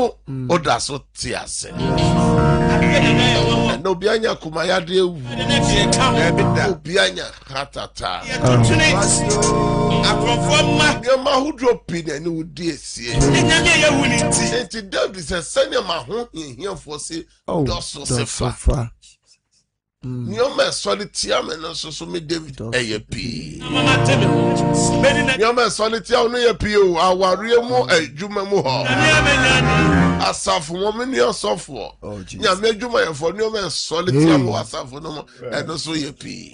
so oda so tiase no bianya kumaya de wu bianya hatata ma who drop in and who dear see it David says send my home here for say so far Nyoma solitia me no so me David eyepi Nyoma solitia no yepi o aware mu adwuma mu ho asafo mo me no sofo nyame adwuma ye for nyoma solitia mu asafo no eno so yepi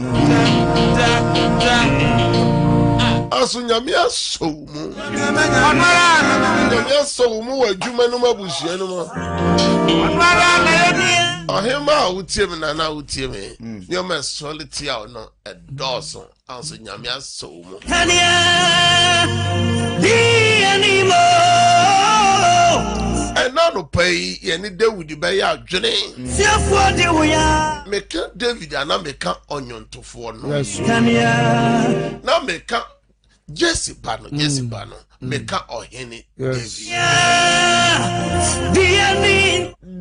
aso nyame aso mu nyame aso mu adwuma no mabuhia no mo Ohima utie na na utie me. Nyoma soliti a no edoso anso nyame aso mu. Na no pay ye ni David be ya adwene. Siafo de wo ya. Meka David ana meka onyontofo no. Na meka Jesse Bano meka ohene David.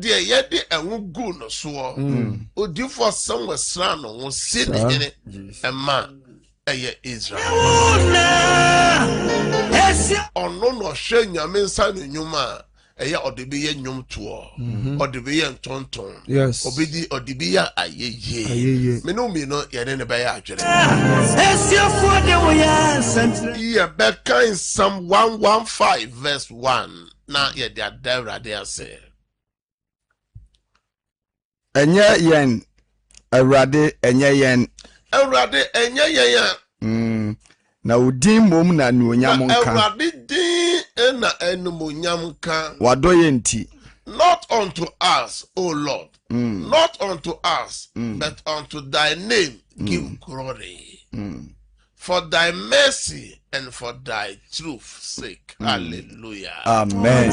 Dear yet and good no so. O do for somewhere sran on sin in it a man a Israel. On no shame your men son in Yuma. Eya odebe nyom to odebe ntonton yes obedi odebe ya ayeye me no ye ne be ya adwere esiafo de wo ya sentre ye be kan Psalm 115 verse 1 na ye de adawrade ase enye yen awrade enye yen na udin mom na nuonyam nka awrade din na enumonyam ka wadoye nti not unto us O Lord not unto us but unto thy name give glory for thy mercy and for thy truth's sake hallelujah amen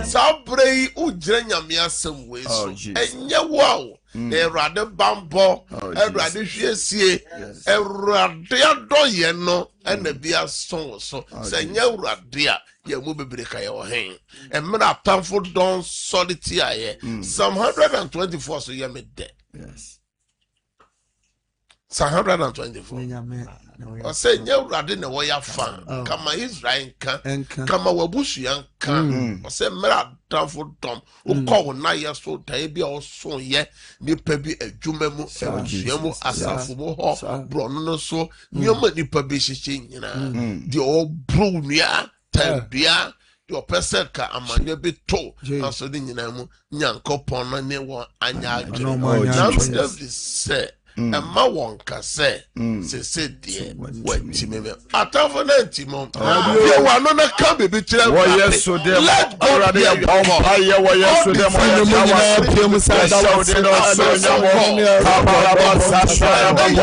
sabrei ujre nyame asem we so enye wow erade bambo erade hwiesie erade adoye no na bia so se nye erade a ye mu bebre ka ye ohen emra pamfo don soliti aye Psalm 124 so ye me de yes Psalm 124 I say nye urade na wo ya fa kama Israel kan kama wabusu yan kan I say mera danfo dom ukọ na ye so dai bia o so ye nipa bi adwuma mu ebusuamu asafo mo ho bro no so nyoma nipa bi hyeche nyina de o bro nua tabia your person ka amanya bi to aso de nyina mu nyankopon na ne wo anya adwene say Emma wonka say de watimeme atafo na ntimo ye wano na ka bebi kire wo yeso de already a bomba ye wo yeso de mo ya prem sa da wo de no so nyamo kabara basa shara babo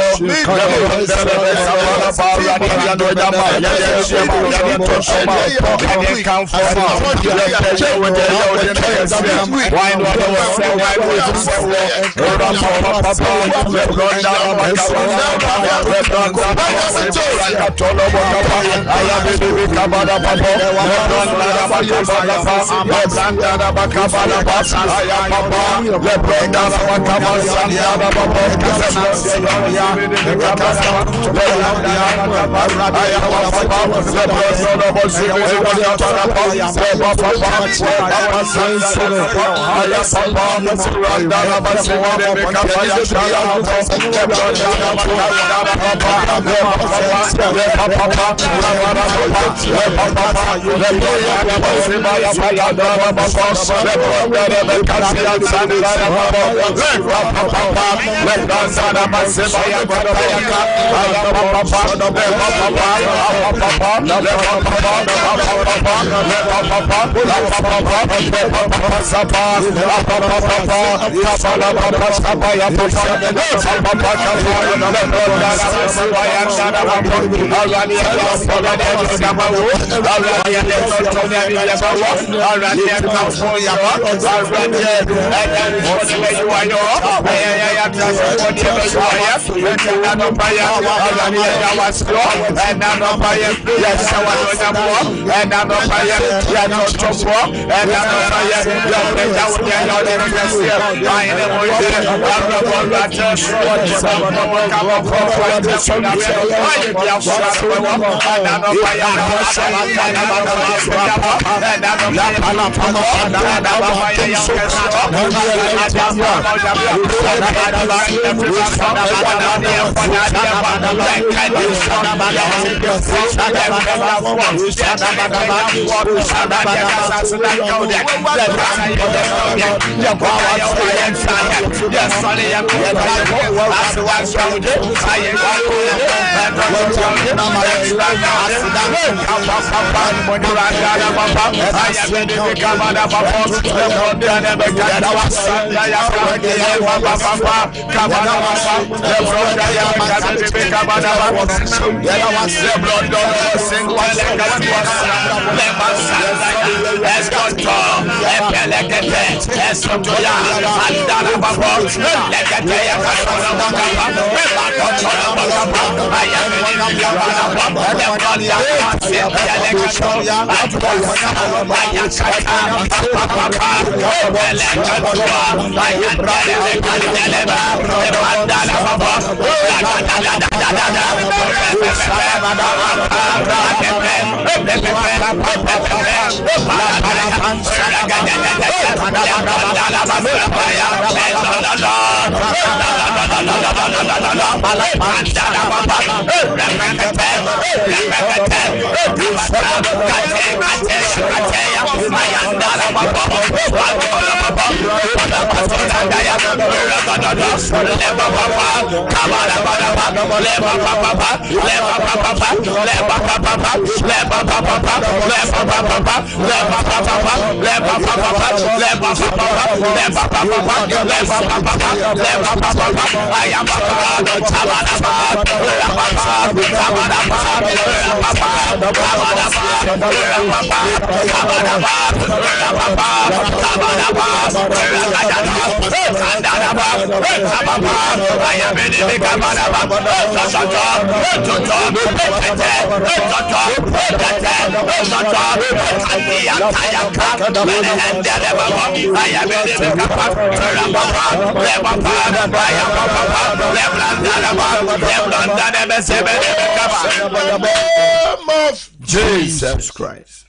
Jesus Christ.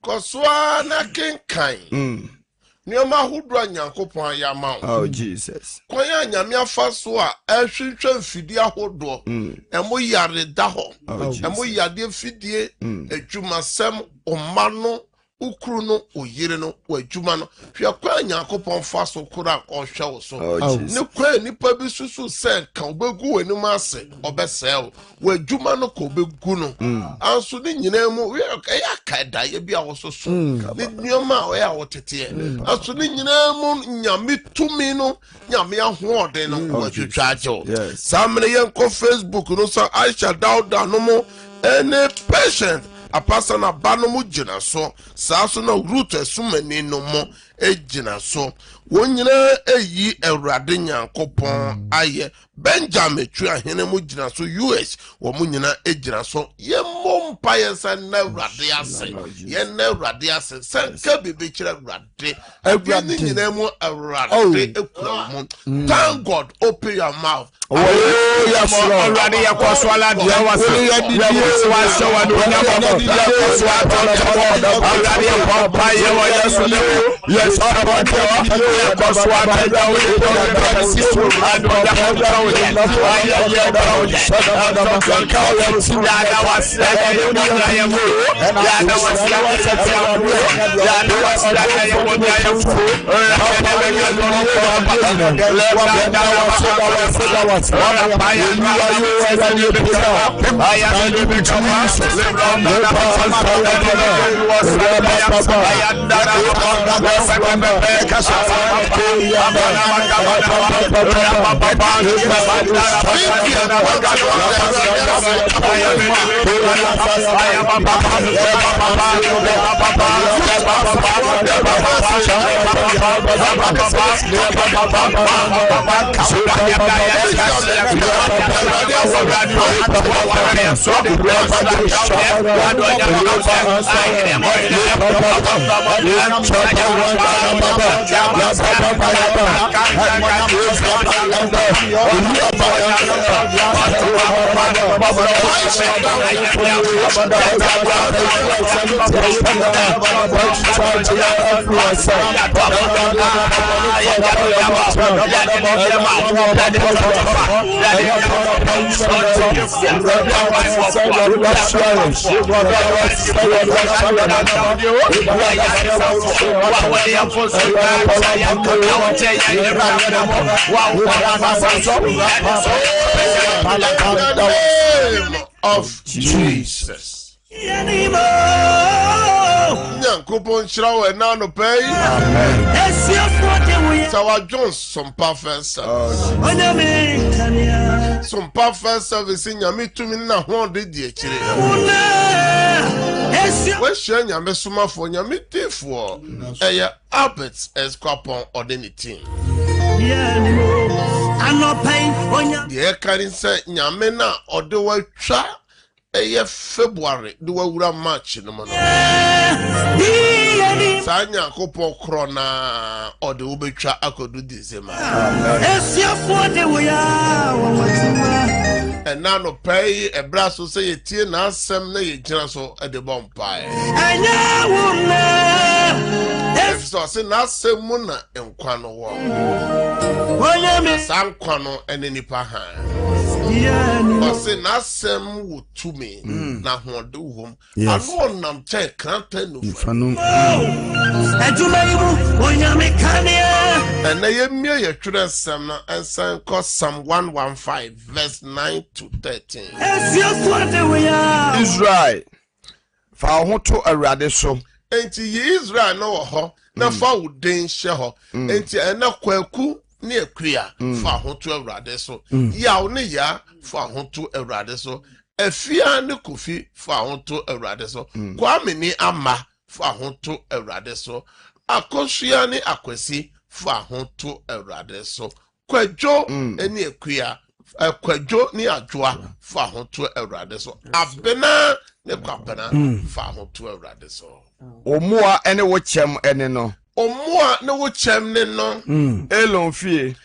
Koswana kenkai. Nioma hudwa nyankopon ayama. Oh Jesus. Kwanya nyame afa so a ehwehwe mfidi ahodo. Emo yare da ho. Emo yade fidie adwumasem omano ukru no oyire no wadwuma no hwe kwa nyankopon fa so kura ohwe wo so ne kwa nipa bi susu se ka obegu wanim ase obesel wadwuma no ko obegu no anso ne nyina mu ya kada ye bia wo so so ne nyoma o ya wotete anso ne nyina mu nyame tumi no nyame ahoode no wadwetwa ajo samne yenko Facebook no so Aisha Dauda no mo any patient a person a banomu jina so saso na root esumani no mo ejina so wonyina eyi Awurade Nyankopon aye Benjamin twa hene mu jina so US wo mu nyina ejina so ye mompa ye san na Awurade ase ye na Awurade ase san ka bebe kira Awurade nyina mu Awurade ekura mu. Thank God, open your mouth. Oh yes Lord. Already yakoswala dia wase ya wase wa do nyama already papa ye wa yesu le yes abata yakoswa da we do ando da da we ya ye da we ka ya da wase ya ya mu ya da wase ya da wase ya ye mo ya fu of Jesus. Nyankopon chirawo na no pay. Amen. So our John some perfect service. Some perfect service in Yami to me na ho de die chire. We share Nyame suma for Nyame tifo. Eya Albert Esquapon ordinity. The carrying say Nyame na odewa twa eye February the wura March no mono. Sa Nyankopon krona ode wo betwa akodu December. And now no pay a brass will say a tear na sem na ye gina so at the bonfire. If so say na sem muna en kwano wo. Sam kwano and any paha. Or say na sem wo to me na ho do home. I know nam che can't no fanu. And na ye me ye children sem na and sem cause Psalm 115 verse 9 to 13. Israel fa ho to awrade so. Enti Israel no ho na fa udin hye ho. Enti ena kwaku ne akua fa ho to awrade so. Ya wo ne ya fa ho to awrade so. Afia ne kofi fa ho to awrade so. Kwame ni ama fa ho to awrade so. Akosua ne akwasi fa ho to awrade so. Kwadwo eni akua kwadwo ni adwoa fa ho to awrade so. Abena ne kwapena fa ho to awrade so. Omoa ene wo chem ene no. Omoa ne wo chem ne no. Elonfie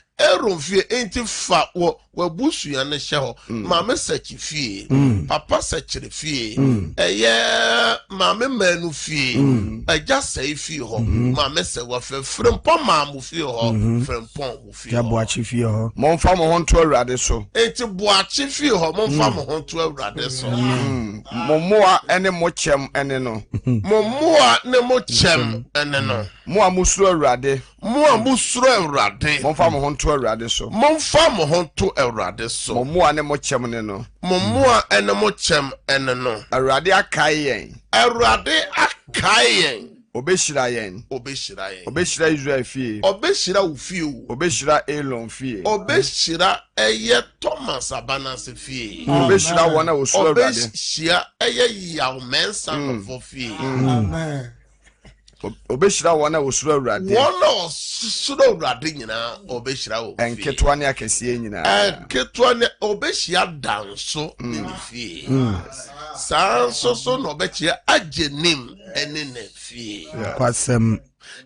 enti fa wo wabusuya ne hye ho. Mame sachi fie. Papa sachire fie. Eye mame manu fie. Aja sai fie ho. Mame se wa frempom mamu fie ho. Frempom mu fie. Ya boachi fie ho. Momfa mo ho nto awrade so. Enti boachi fie ho momfa mo ho nto awrade so. Momoa ene mo chem ene no. Momoa ne mo chem ene no. Mo amusuro awrade. Mo amusuro awrade. Momfa mo ho nto awrade so. Momfa mo ho nto awrade so. Momoa ne mo chem ne no. Momoa ene mo chem ene no. Awrade akai yen. Awrade akai yen. Obeshira yen. Obeshira Israel fie. Obeshira ufie. Obeshira Elon fie. Obeshira eye Thomas Abanase fie. Obeshira wona osuro awrade. Obeshira eye yaw mensa no fie. Amen. Obeshira wona osuro awrade. Wona osuro awrade nyina obeshira o. Enketwa ne akese nyina. Enketwa ne obeshia danso ni fie. So no bechia ajenim ene ne fie. Kwasem.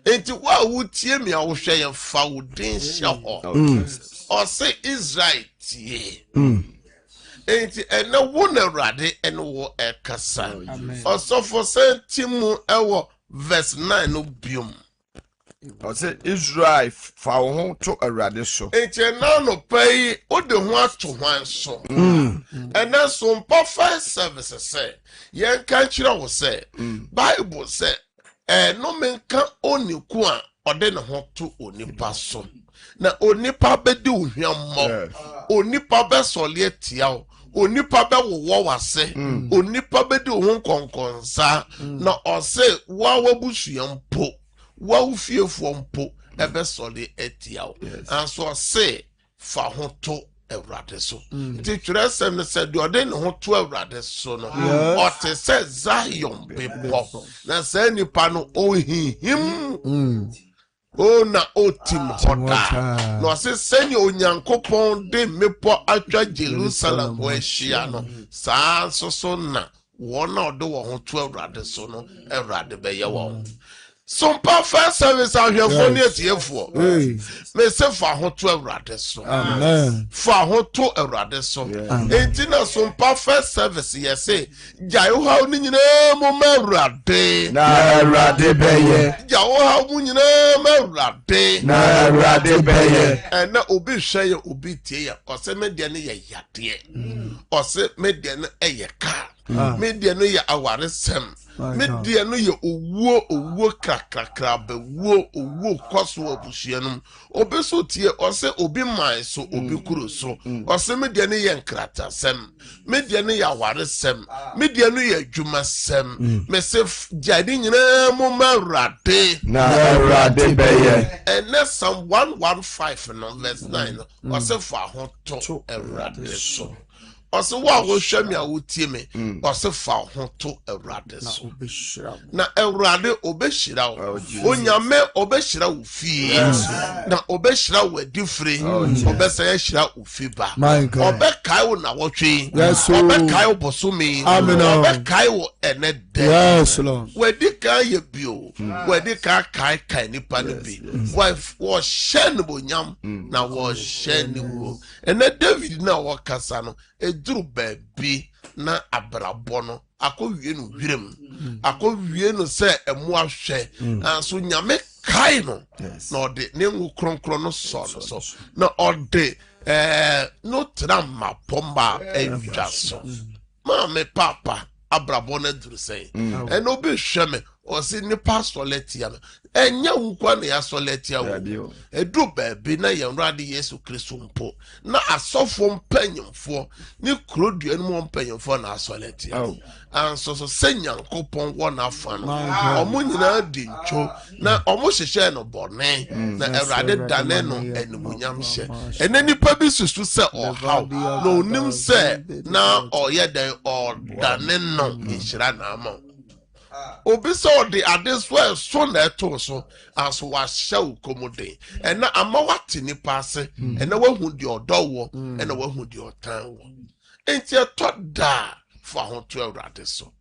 Enti wa wutie mi a wo hwe ye fa wudin hye ho. O se Israel tie. Enti ene wo na awrade ene wo ekasa. O so for sentimu ewo verse 9 no biom. O se Israel fa ho to awrade so. Enti na no pay o de ho ato hwan so. Ene so mpa service say yen kan kire wo say Bible say no menka oniku a ode ne ho to onipa so. Na onipa be de ohwammo. Onipa be sole atia o. Onipa be wo wase. Onipa be de ho konkonsa. Na o say wa wabusuya mpo Wa fie fo mpo ebe sole etia o. And so say fa ho to Ewurade so. Ti twere sem ne se de ode ne ho to Ewurade so no. O te se Zion bebo. Na se nipa no o hihim. O na otim hoda. No se senya Onyankopɔn de mepo atwa Jerusalem wo ehia no. Saa so na wona ode wo ho to Ewurade so no. Ewurade be ye wo. Some perfect service out here for near TF4. May say for how to a radiso. For how to a radiso. Ain't in some perfect service, yes, say, Jayo how name rade. Na rade beye. Jayo how name rade. Na rade beye. And na obi share obi tia, or say mediane ya yate. Or say mediane a car. Mediane ya aware sem. Media no ye owo krakrakra be owo kwaso abusuanum obeso tie o se obi man so obi kuro so o se media no ye nkrata sem media no ya ware sem media no ye adwuma sem me se jade nyina mo marade na rade beye and Psalm 115 no verse 9 o se fa ho to erade so. Ose wa wo hwa mi a wo tie me ose fa ho to Ewurade so na Ewurade obehira wo onyame obehira wo fie na obehira wo adifre obesa ya hira wo fi ba obekai wo na wotwe obekai wo bosome obekai wo enede yes Lord wedi kan ye bio wedi kan kai nipa ne bi wo hye ne bonyam na wo hye ne wo ene David na wo kasa no eduru baby na abrabọ no akọwie no wirem akọwie no se emu ahwe anso nyame kai no na ode ne nwu kronkron no so na ode no trama pomba edwa so mama papa abrabọ na duru sei eno be hweme o si ni pastor letia me enya nkwa na ya so letia wo edu baabi na ye Nwurade Yesu Kristo mpo na asofo mpanyimfo ni krodua no mo mpanyimfo na aso letia anso so Senyankopon wo na afa no omo nyina di ncho na omo hyehye no bone na Awurade dane no animunyam hye ene nipa bi susu se ohaw na onim se na oyede o dane no ihira na ama obi so the adeswa so na eto so aso wa hya ukomude ena ama wate ni paase ena wahu di odowo ena wahu di otanwo enti eto da fa ho to Awurade so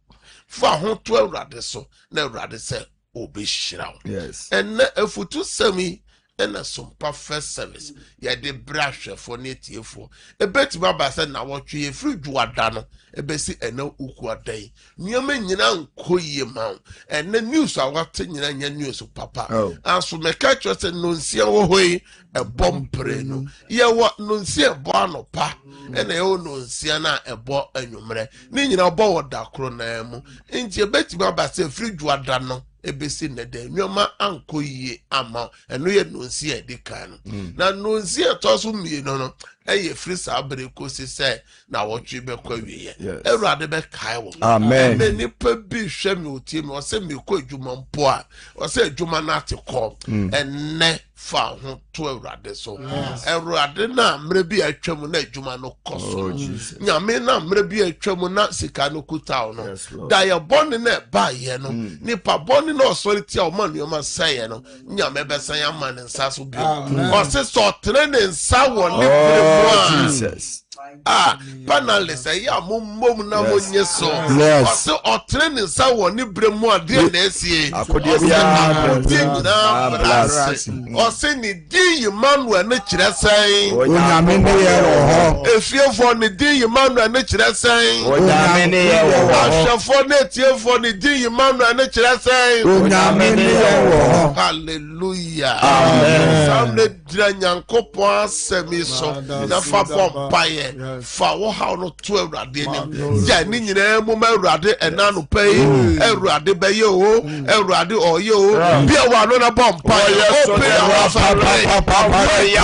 fa ho to Awurade so na Awurade se obi hyira yes ena afutu sami ena some perfect service ya de brahwe for netiefo ebeti baba se na wotwe ye free juada no ebesi ena uku adan nyama nyina nkoyie ma ena news awate nyina nya news papa aso meka twese nonsia wo hoi ebompre no ye wo nonsia ebo anopa ena ye wo nonsia na ebo anwumre ni nyina obo woda kro na mu nti ebeti baba se free juada no ebesi nede nyoma ankoyie ama eno ye nonsi edikan na nonsi etoso mieno no eye free sabre kosi se na wotwe be kwa wiye Ewurade be kai wo amen me nipa bi hwe me otie me o se me ko adwuma mpo a o se adwuma na atekọ enne fa ho to Ewurade so Ewurade na mre bi atwam na adwuma no koso nyame na mre bi atwam na sika no kuta no da ye bone na ba ye no nipa bone na authority o man yo ma say no nyame be san ya man nsa so bi o se so tere ne nsa wo ne Jesus panelist ya mum na monye so o se otre ne nsa wo ne bremu ade na esie akode bia o se ni di Emmanuel ne kire san onyame ne ye wo ho efiefo ne di Emmanuel ne kire san onyame ne ye wo ho ahwefo ne tiefo ne di Emmanuel ne kire san onyame ne ye wo ho hallelujah amen samle dira Nyankopon asemi so na fa pompaye fa wo ha no to Awurade ni ya ni nyina mu ma Awurade ena no pay Awurade be ye o Awurade oye o bia wa no na pompaye o pe wa fa ya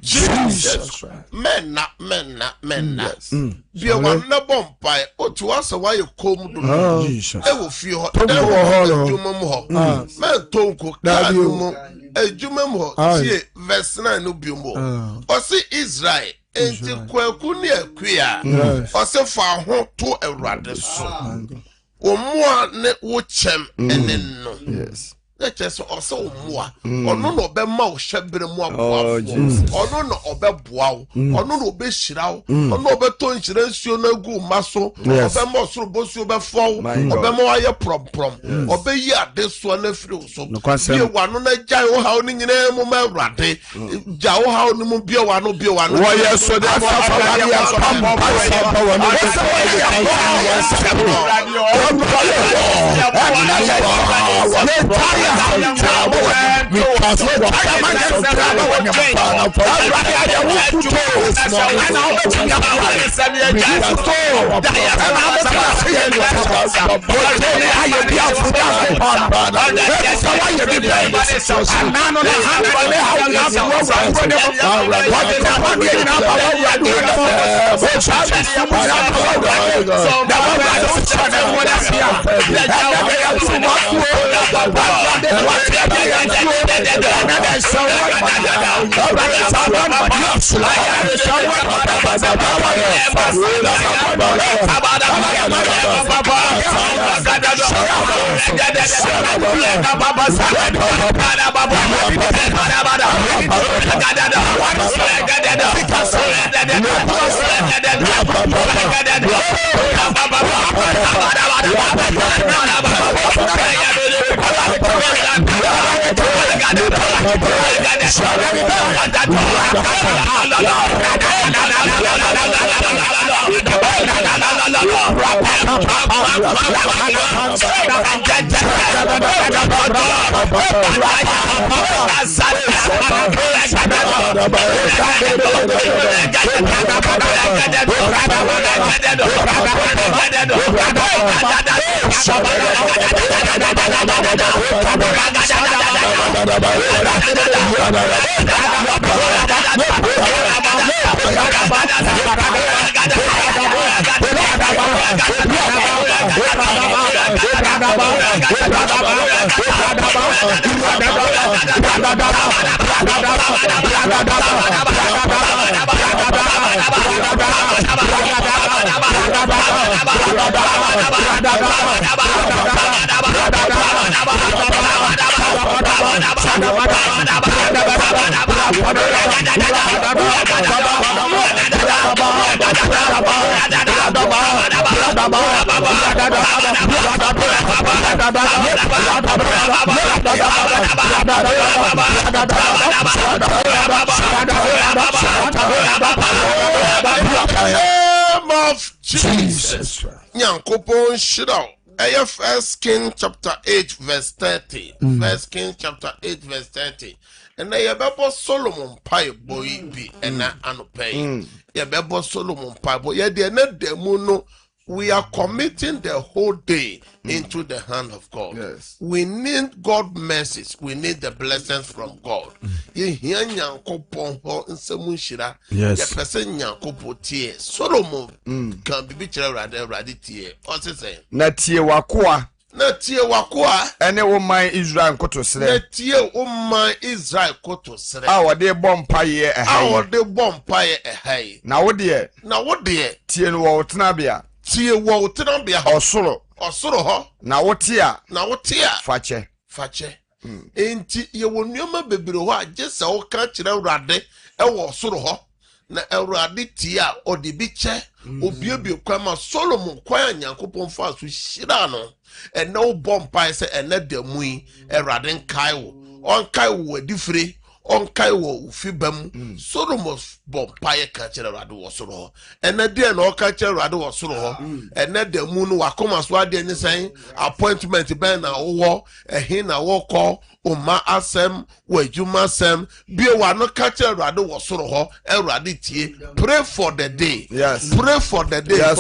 Jesus. Men. Be one na bompai. O to us why you come to Jesus. I will feel hot. Men tonko kadumo. A jumamo. See verse 9 no biumo. Or see Israel. Enti kwakuni ekwia. Or say fa ho to a rather so. O mo ne wo chem enenno. Yes. Just also more. Or no be mouth shebre mo aboa. Or no obeboa. Or no be shirao. Or no be to insurance na gu maso. Or be mo so bosu be fall. Or be mo aye prom. Or be ya this one free so. Be one na jai o ha oni nyina mo ma rade. Ja o ha oni mo bi o wa no bi o wa no. Wo yes so that of Jesus. Nyankopon shira. First King chapter 8 verse 30. First King chapter 8 verse 30. And I have Solomon pie boy be and anopay. Yabebo Solomon pie boy. Yeah, they not the mono. We are committing the whole day into the hand of God. Yes. We need God's mercies. We need the blessings from God. Yes. The person Solomon can be ready tie. What's it saying? Na tie wakwa. Na tie wakwa. Ene wo man Israel koto sre. Na tie wo man Israel koto sre. A wo de bompa ye ehai. A wo de bompa ye ehai. Na wo de. Tie no wo tenabia. Tie wo tenabia. Osoro ho. Na wo tia. Fache. Enti ye wo nneoma bebre ho agye se wo ka kire urade e wo osoro ho. Na urade tia odi bi che obiebie kwama Solomon kwa Nyankopon fa so hira no. And no bomb pie say and let the mui a radin kaiwo on kaiwo different on kaiwo fibam Solomon's bomb pie catcher radu was so and then no catcher radu was so and let the moon wakoma swadi and saying appointment ben a war a hin a war call Oma asem wejuma sem be wa no catcher radu was so e raditi pray for the day. Yes, pray for the day. Yes,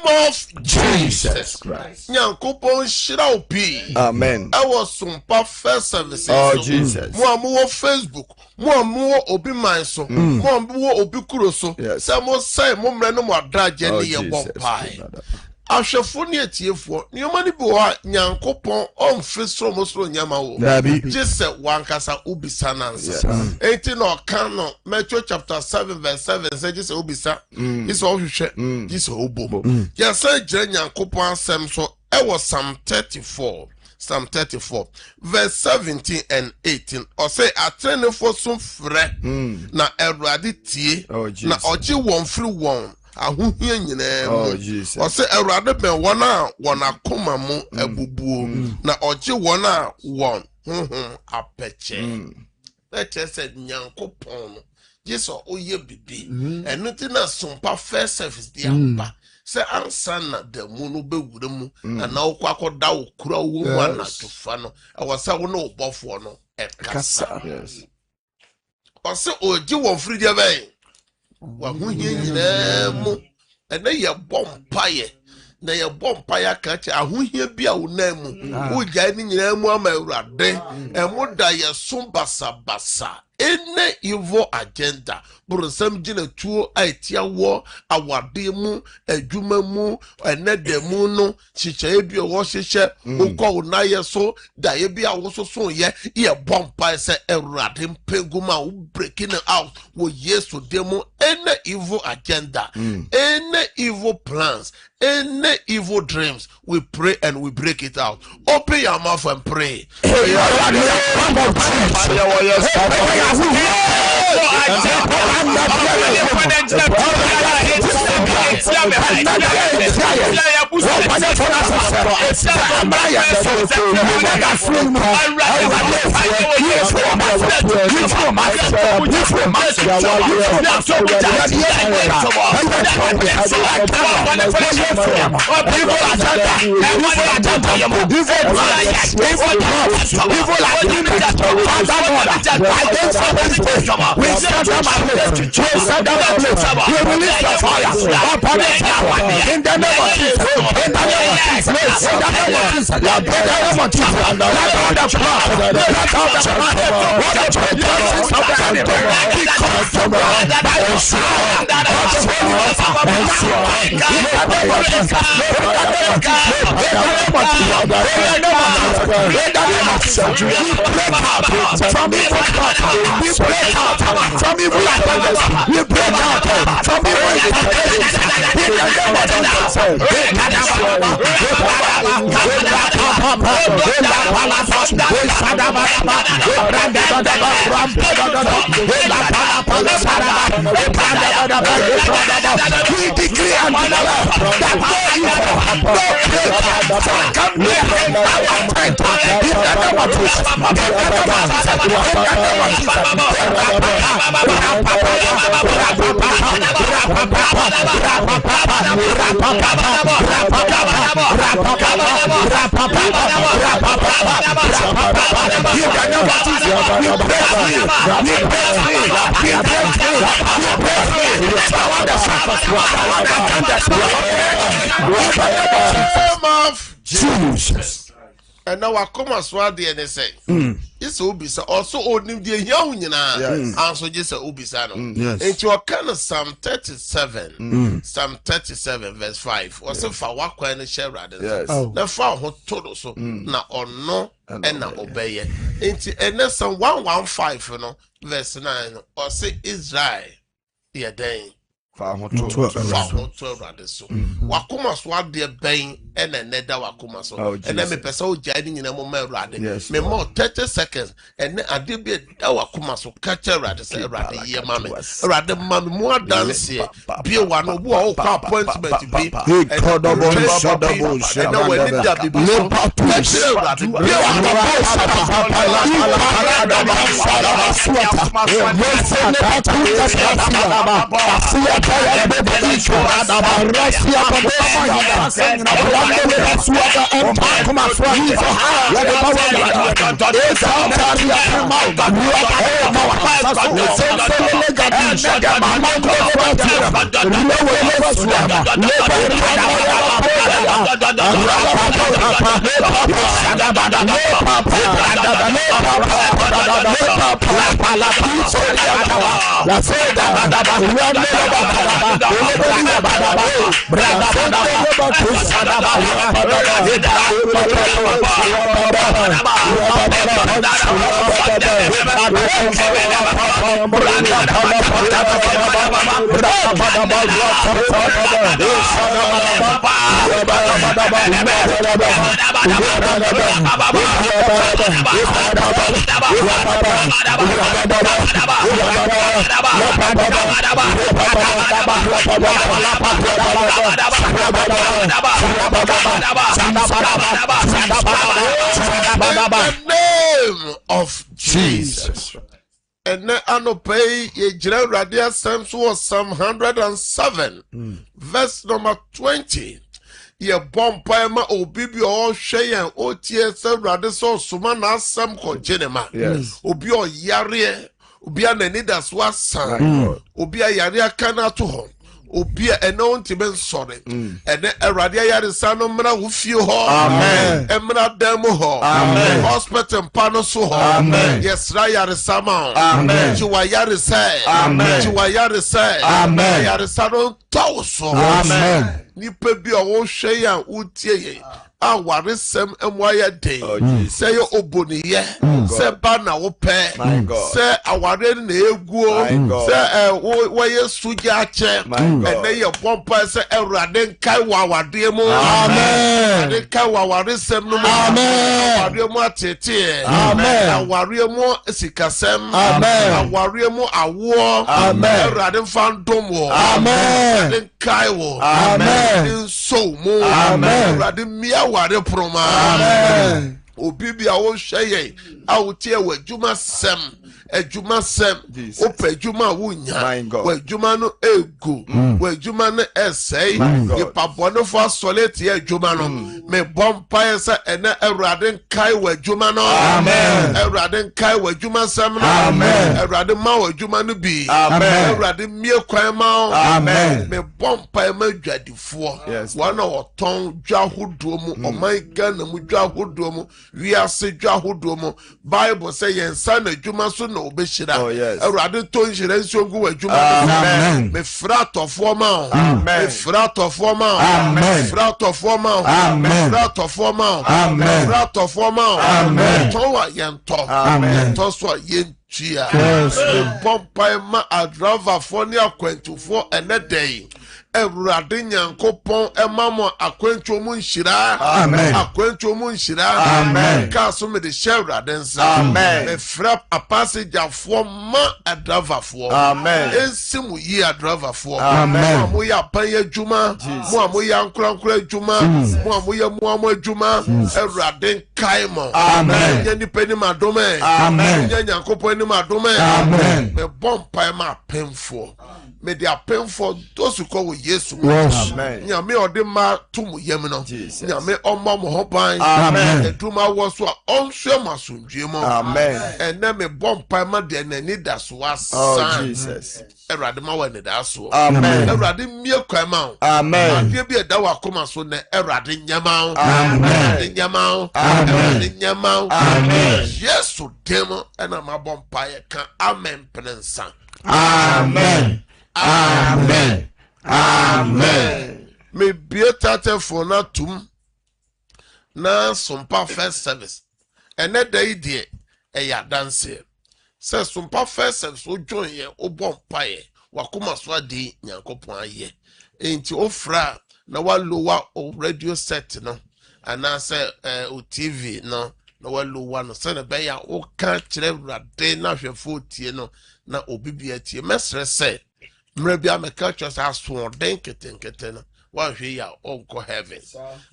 of Jesus Christ. Nyankopon shira opi. Amen. I was sumpa first service. Oh Jesus. Mo amuwo Facebook. Mo amuwo obi manso. Mo amuwo obi kuroso. Say mo say mo mre no mo adaje ne ye bompai. Ahwefo ne etiefo niomani bi wa Nyankopon omfisro mosro nyama wo. Jese wankasa ubisa nansa. Enti no kan no Matthew chapter 7 verse 7 say jese ubisa. Jese ohwehwe. Jese obo. Yesa gire Nyankopon asem so e was Psalm 34 verse 17 and 18 or say atrenefo so frɛ na Awurade tie na oje won free won ahohia nyina mu o say Awurade ben won a won akoma mu abubuo na oje won a won apeche let us say Nyankopon Jesus oye bibi eno ti na sompa first service di amba say ansa na da mu no bewure mu na okwa akoda okura wo mu na tofa no e wo say wo no obofo no e kasa yes o say oji won free dia ben wa hu hie nyina mu ene ye bompaye na ye bompaye ka che ahohie bia wo na mu wo gya ni nyina mu ama Awurade e mu da ye so basa any evil agenda burusam gina tuo aitia wo awade mu adwuma mu enede mu no chichae bi wo hyehyɛ ukɔ na ye so da ye bi a wo so ye bompa se Awurade mpeguma wo breaking out wo Yesu demo any evil agenda any evil plans any evil dreams we pray and we break it out. Open your mouth and pray. We decree and Jesus. And now I come as well there and say, it's Ubisa also old name the young answer just a Ubisano. And you are kind of Psalm 37, Psalm 37, verse 5. Or so for what kind of share rather. The far hot total so now or no and now obey it. And that's some 115, you know, verse 9 or say Israel, dear day. Wakuma swab dear bang and a neda wakuma so and then me person jiding in a moment rad me more 30 seconds and then I did be a wakuma so catch a rat say rat ye mammy rather mammy more dance here be one of walk appointment to be name of Jesus. And then Anopay Yejre Radia Psalms was Psalm 107, verse number 20. Ye bompa ma obibi o hwe o tie se rade so soma na asem ko genema. Obi o yare, obi anani da so asan, obi ayare aka na to ho. Obi eno ntime nsore ene awrade ayaresa no mra wo fie ho amen emra dam ho amen hospital pano so ho amen yesra yaresa ma amen ji wa yaresa amen ji wa yaresa amen yaresa no tawso amen nipa bi o wo hwe ya utie ye awaresem emwaya day say oboniye say ba na wo pe say aware na eguo say wo yesu ja ache ene ye pompa say awrade nkai wa awade mu amen de kai wa awaresem no amen aware mu atete amen aware mu sikasem amen aware mu awo amen awrade fandom wo amen de kai wo amen so mu amen awrade mia ware proma amen obibi a wo hweye a wo tie wa djuma sem ejuma sem opa djuma wo nya wa djuma no egu wa djuma no esei ipabone fo solete ya djuma no me bompa esa ene awrade kai wa djuma no amen awrade kai wa djuma sem no amen awrade ma wa djuma no bi amen awrade mie kwan ma amen me bompa ma dwadifo wana oton dwa hodo mu oman Ghana mu dwa hodo mu wiase dwa hodo mu Bible say yensa na djuma so no obeshira awrade to nhire nsongu wa djuma amen me frato forma amen me frato forma amen frato forma amen frato forma amen frato forma amen to wa yento amen to so yentua pompa ma adrava for ni akwentufo enedey Awurade Nyankopon emamo akwantu mu nhira amen akwantu mu nhira amen ka so me de Awurade nsa amen me fra apassegeafo ma adravafo amen ensimu yi adravafo amen mo ya pan adwuma mo ya nkurankura adwuma mo ya mo adwuma Awurade kaimo amen ye nipa ni madome amen ye Nyankopon ni madome amen me bompa ma penfo me dia penfo dosu ko Yesu amen nyame odema tum yem no nyame omma mo hoban amen eduma wo so onhwe masundwe mo amen ene me bompa ma de nani da so asan oh Jesus Erade ma wani da so amen Erade mie kwan ma amen ade bi da wa koma so ne Erade nyama amen nyama amen nyama amen Yesu demo ena ma bompa ye kan amen prensa amen amen amen me bieta for na tum na sompa first service ene day die e ya dance se sompa first service o join ye o bompa ye wakoma so ade Nyankopon aye enti ofra na wa lowa o radio set no ana se o TV no na wa lowa no se na be ya o ka kire Awurade na hwefo tie no na obibia tie mesre se mrebia mekachos aso den ketenkete no wa hwe ya onko heaven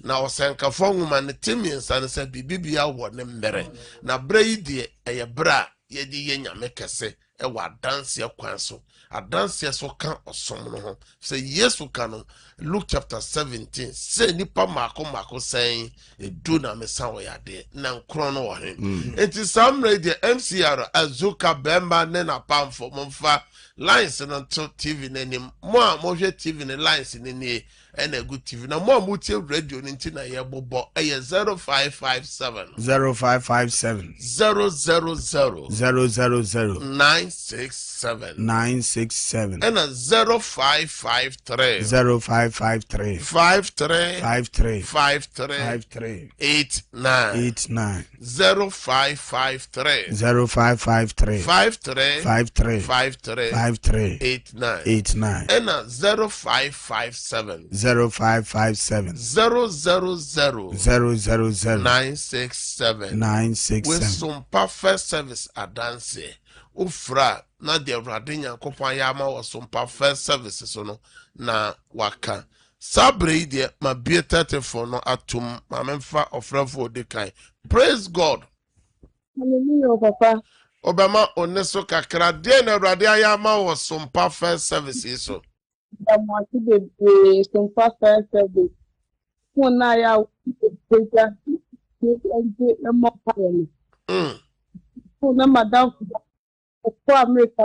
na osenka fonwuma ne timiensa ne se bibibia wo ne mbere na bra yi de eye bra ye di ye nyame kese wa dance kwan so adanse so kan osom no ho say Yesu kan Luke chapter 17 say nipa mako saying edu na mesa wo yade na nkro no wo hen enti samre de MCR azuka bemba ne na pamfo momfa lines no to TV nanim mo a mo hwe TV ne lines ne nie and a good TV na mo mutie radio nti na ye bobo 0557 0557 000 000 967 and a 0553 0553 53 53 53 89 0553 0553 53 53 89 and a 0557 0557 000 967 with some perfect service adanse ufra na de radenya kopon ya ma wo some perfect services no na waka sabre de ma be 34 no atum ma memfa ofrafo de kan. Praise God. Hallelujah, Papa. Obama oneso kakra de na rade ya ma wo some perfect services so some perfect service. Una ya pega una madam for America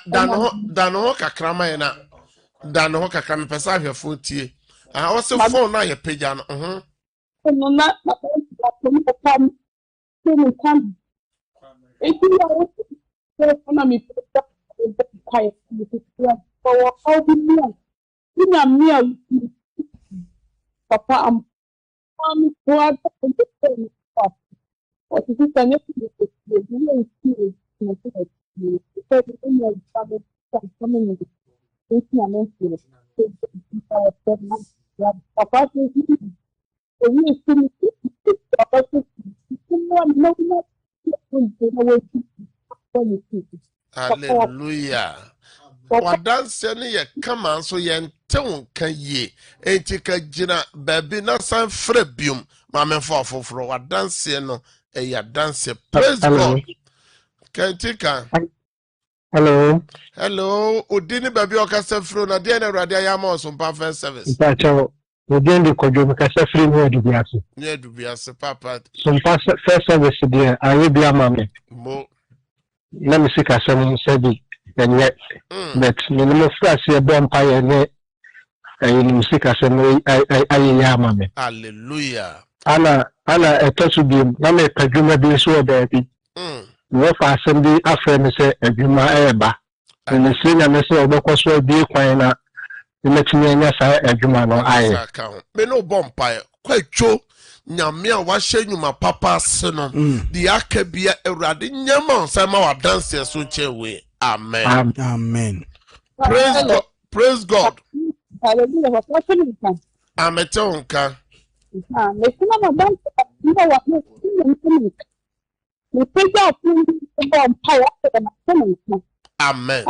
da no kakra ma na da no kakra me pesa ahwefo tie o se phone na ye page no no na Papa, I'm proud of the what is it? I need to Hallelujah. Wadanse ne ye kama so ye ntew kan ye enti ka gina baby na san fra bium ma me fo foforo wadanse no e ya dance. Praise God. Kentika. Hello. Odini baby o ka safro na de na rade ya ma so perfect service. Pacho, odini kojo me ka safri no edubiase. Ni edubiase papa. So first service dia ayi bia ma me. Mo. Na me sika sam sabi. And yet, but minimum first year bonfire net and music as a hallelujah. Anna, a touch of him, Name Pajuma being so baby. No for assembly after me say a Juma Eba. And the senior message of the course will be quina. The next year, a Juma no I account. Me no bonfire, quite true. Nyamia wa shenyu ma papa seno. The akebia eradi nyama sama wa dance so chewe. Amen. Amen. Praise God. Praise God. Hallelujah. Ametonka. Amen.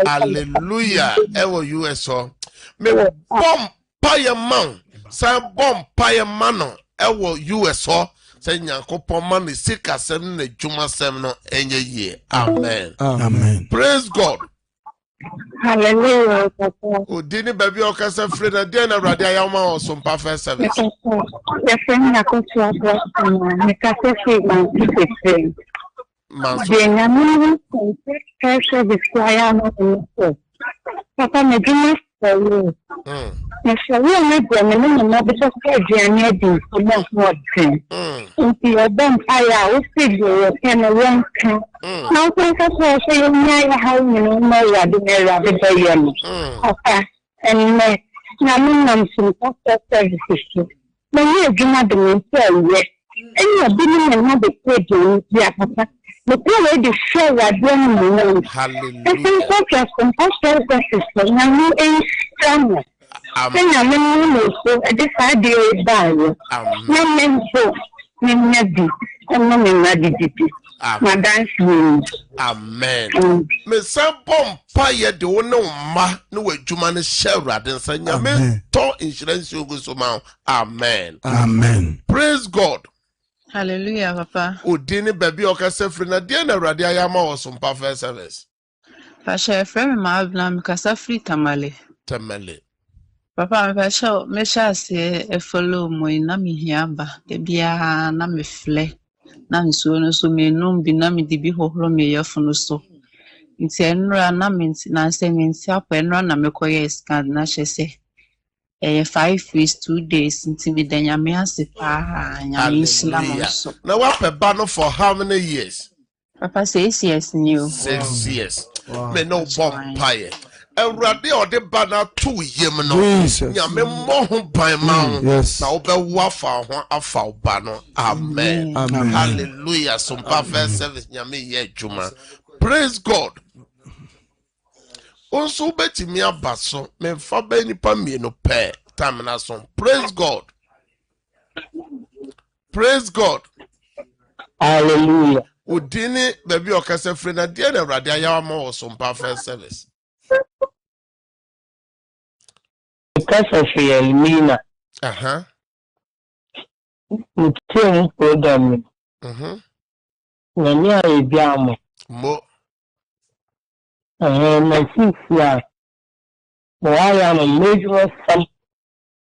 Hallelujah. Ewo USO. Me bomb Paya man, some bomb paya mano, ewo USO, say Yankopon man is sick as 7 Juma 7 any year. Amen. Amen. Praise God. Hallelujah. Oh, didn't baby Ocasa Fred a dinner Radiama or some perfect service. The friend I could to a cafe Papa, me do for you. If you will make them, and then not because they are near the more thing. If you are done, I will figure you can run. Now, think of what you know how you know the rabbit by you. Okay, and now, some services. But you do not do it. And you are being another page, yeah, Papa. The people they show that they hallelujah. I think that some pastor system now is strong. Then I mean, so I decided to buy. No men so, men never, and no men ready. Amen. Me sample pie de one ma no adwuma ne share adensa nyame to insurance ogu so ma. Amen. Amen. Praise God. Hallelujah, Papa. Odini baby okase free na de na Awurade ayama wo so mpa first service. Pasha frame ma abna me kasa free tamale. Papa me pasha me sha se e follow mo na me hiaba de bia na me fle na nsuo no so me num bi na me di bi hohoro me yefo no so. Nti enra na me na se me nti apo enra na me koye scan na hye 5 weeks 2 days nti me danya me ase pa nya me islam so. Now what ba no for how many years? Papa 6 years new. 6 years. Me no bomb pie. Awurade ode ba na to yem no. Nya me mo ho ban ma ho. Na wo be wo afa ho afa ba no. Amen. Hallelujah. Some perfect service nya me ye adwuma. Praise God. Also betimi abaso me fa ba nipa mienu pe time na so. Praise God. Praise God. Hallelujah. Udini baby okase free na de na Awurade ayawa ma wo so perfect service. Because of Elmina. Mutin program. Nyanya ebiamo. Mo. My sister. Why am a major some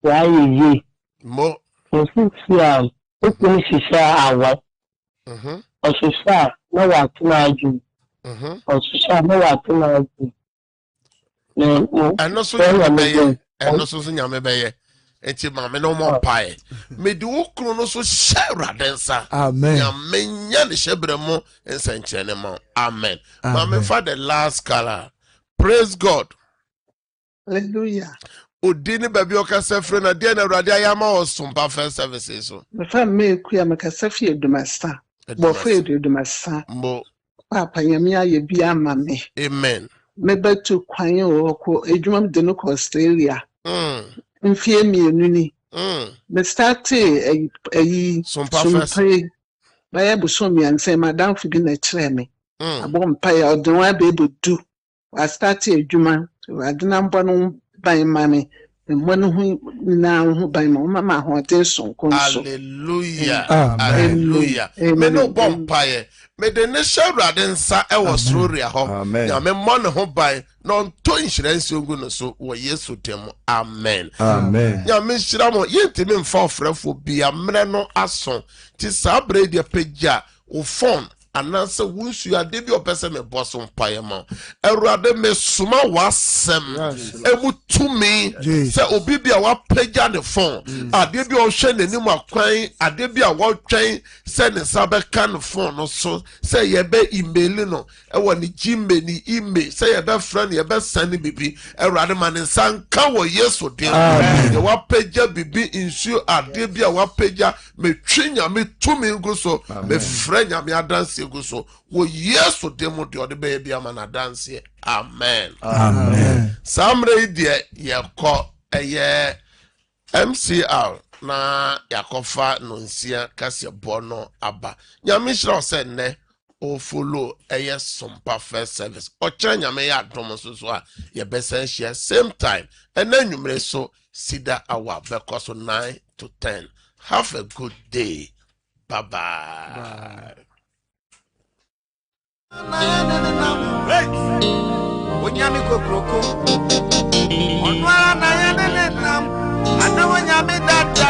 why ye? Mo. My sister. Open shisha awa. Oshisha no wa tunaju. Oshisha no wa tunaju. And no so nyame and no so nyame beye enti ma me no mo pae me di wo kro no so share densa. Amen. Nyame nya ne shebre mo ensanche ne ma. Amen. Ma me for the last color. Praise God. Hallelujah. Odini baby okase free na de na Awurade ayama o so perfect services so. Me fa me kuya me kase fie dumasa. Bo fie dumasa. Mo. Papa nyame aye bia ma me. Amen. Me betu kwan o ko edwuma de no Australia. Mfie mienu ni. Me start eyi sumpre. Baye busomi anse madam fi bi na kire me. Abo mpa ya odwa be bodu. I start edwuma. Adina mbo no ban ma me. Mo no hu na hu ban ma ho ten son konso. Hallelujah. Hallelujah. Me no bompaye. Me de ne shawrade nsa e wo sororia ho. Ya me mo ne ho ban no to insurance ogu no so wo Yesu tem. Amen. Amen. Ya me shira mo yentimi mfa ofrefo bia mre no aso ti sabre de pagya o phone ananse wunsu ade bi opese me boso mpaye ma Awurade me suma wasem emutumi se obi bia wa pagya ne phone ade bi o hwe nanim akwan ade bi a wo twen se ne sabe kan phone no so se ye be email no e wo ne Gmail ni email se ye be friend ye be send bibi Awurade ma ne sanka wo Yesu de ye wa pagya bibi insu ade bi a wa pagya me twinya me tumi go so me frenya me adanse go so wo Yesu demo de ode be bia ma na dance. Amen. Amen. Samre de ye ko eye MCR na yakofa nonsia kase bono aba nyame hira se ne o follow eye sompa first service o kire nyame ya dom so a ye besen share same time and enwumre so sida awa because 9 to 10. Have a good day. Bye bye. Onyame kokroko onwara na ya nenenam anawo nyame